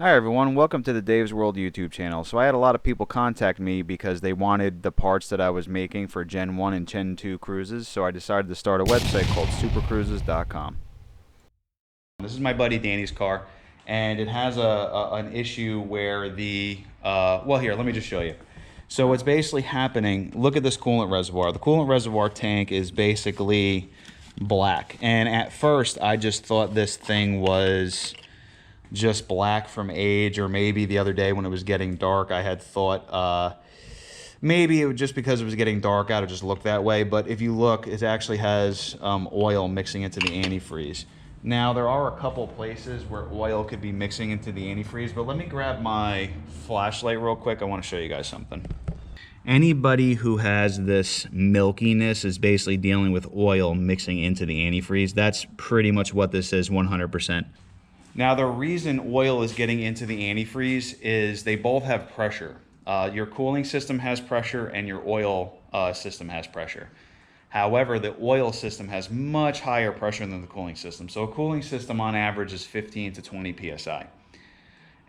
Hi everyone, welcome to the Dave's World YouTube channel. So I had a lot of people contact me because they wanted the parts that I was making for Gen 1 and Gen 2 cruises, so I decided to start a website called supercruises.com. This is my buddy Danny's car, and it has an issue where well here, let me just show you. So what's basically happening, look at this coolant reservoir. The coolant reservoir tank is basically black, and at first I just thought this thing was just black from age, or maybe the other day when it was getting dark I had thought maybe it was just because it was getting dark out, it just looked that way. But if you look, it actually has oil mixing into the antifreeze. Now there are a couple places where oil could be mixing into the antifreeze, but let me grab my flashlight real quick. I want to show you guys something. Anybody who has this milkiness is basically dealing with oil mixing into the antifreeze. That's pretty much what this is, 100%. Now the reason oil is getting into the antifreeze is they both have pressure. Your cooling system has pressure and your oil system has pressure. However, the oil system has much higher pressure than the cooling system. So a cooling system on average is 15 to 20 psi.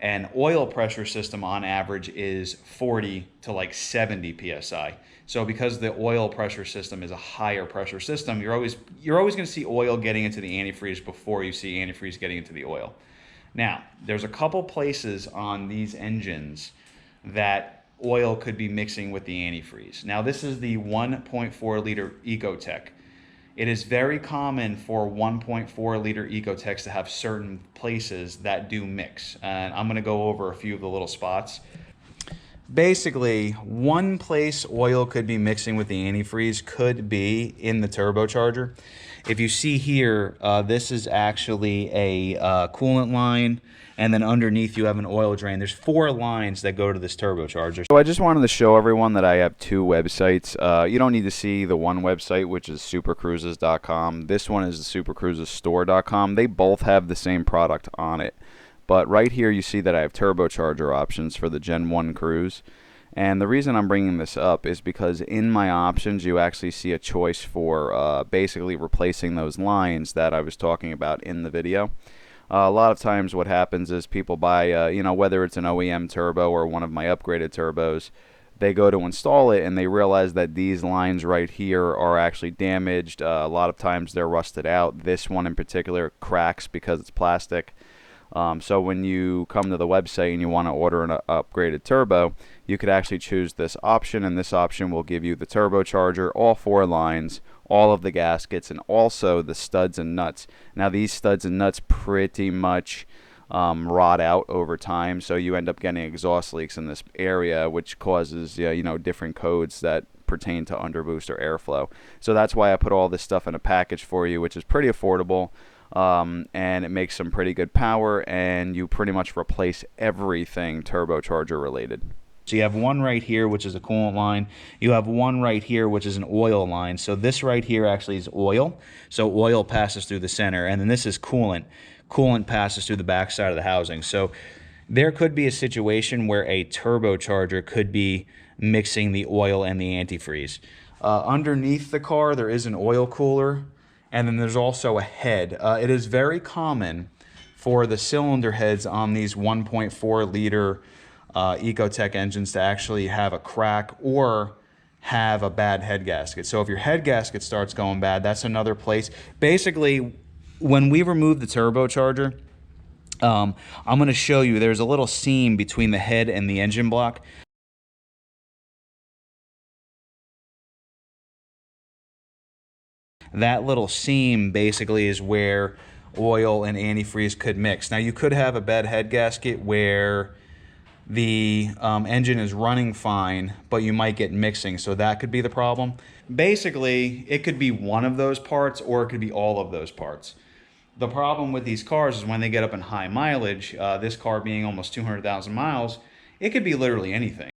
An oil pressure system on average is 40 to like 70 psi. So because the oil pressure system is a higher pressure system, you're always going to see oil getting into the antifreeze before you see antifreeze getting into the oil. Now, there's a couple places on these engines that oil could be mixing with the antifreeze. Now, this is the 1.4 liter Ecotech. It is very common for 1.4 liter Ecotechs to have certain places that do mix. And I'm going to go over a few of the little spots. Basically, one place oil could be mixing with the antifreeze could be in the turbocharger. If you see here, this is actually a coolant line, and then underneath you have an oil drain. There's 4 lines that go to this turbocharger. So I just wanted to show everyone that I have 2 websites. You don't need to see the one website, which is supercruises.com. This one is the supercruisesstore.com. They both have the same product on it. But right here you see that I have turbocharger options for the Gen 1 cruise. And the reason I'm bringing this up is because in my options you actually see a choice for basically replacing those lines that I was talking about in the video. A lot of times what happens is people buy, whether it's an OEM turbo or one of my upgraded turbos, they go to install it and they realize that these lines right here are actually damaged. A lot of times they're rusted out. This one in particular cracks because it's plastic. So when you come to the website and you want to order an upgraded turbo, you could actually choose this option, and this option will give you the turbocharger, all 4 lines, all of the gaskets, and also the studs and nuts. Now these studs and nuts pretty much rot out over time, so you end up getting exhaust leaks in this area, which causes different codes that pertain to underboost or airflow. So that's why I put all this stuff in a package for you, which is pretty affordable. And it makes some pretty good power, and you pretty much replace everything turbocharger related. So you have one right here, which is a coolant line. You have one right here, which is an oil line. So this right here actually is oil. So oil passes through the center, and then this is coolant. Coolant passes through the back side of the housing. So there could be a situation where a turbocharger could be mixing the oil and the antifreeze. Underneath the car, there is an oil cooler. And then there's also a head. It is very common for the cylinder heads on these 1.4 liter Ecotech engines to actually have a crack or have a bad head gasket. So if your head gasket starts going bad, that's another place. Basically, when we remove the turbocharger, I'm going to show you there's a little seam between the head and the engine block. That little seam basically is where oil and antifreeze could mix. Now you could have a bad head gasket where the engine is running fine, but you might get mixing, so that could be the problem. Basically, it could be one of those parts or it could be all of those parts. The problem with these cars is when they get up in high mileage, this car being almost 200,000 miles, it could be literally anything.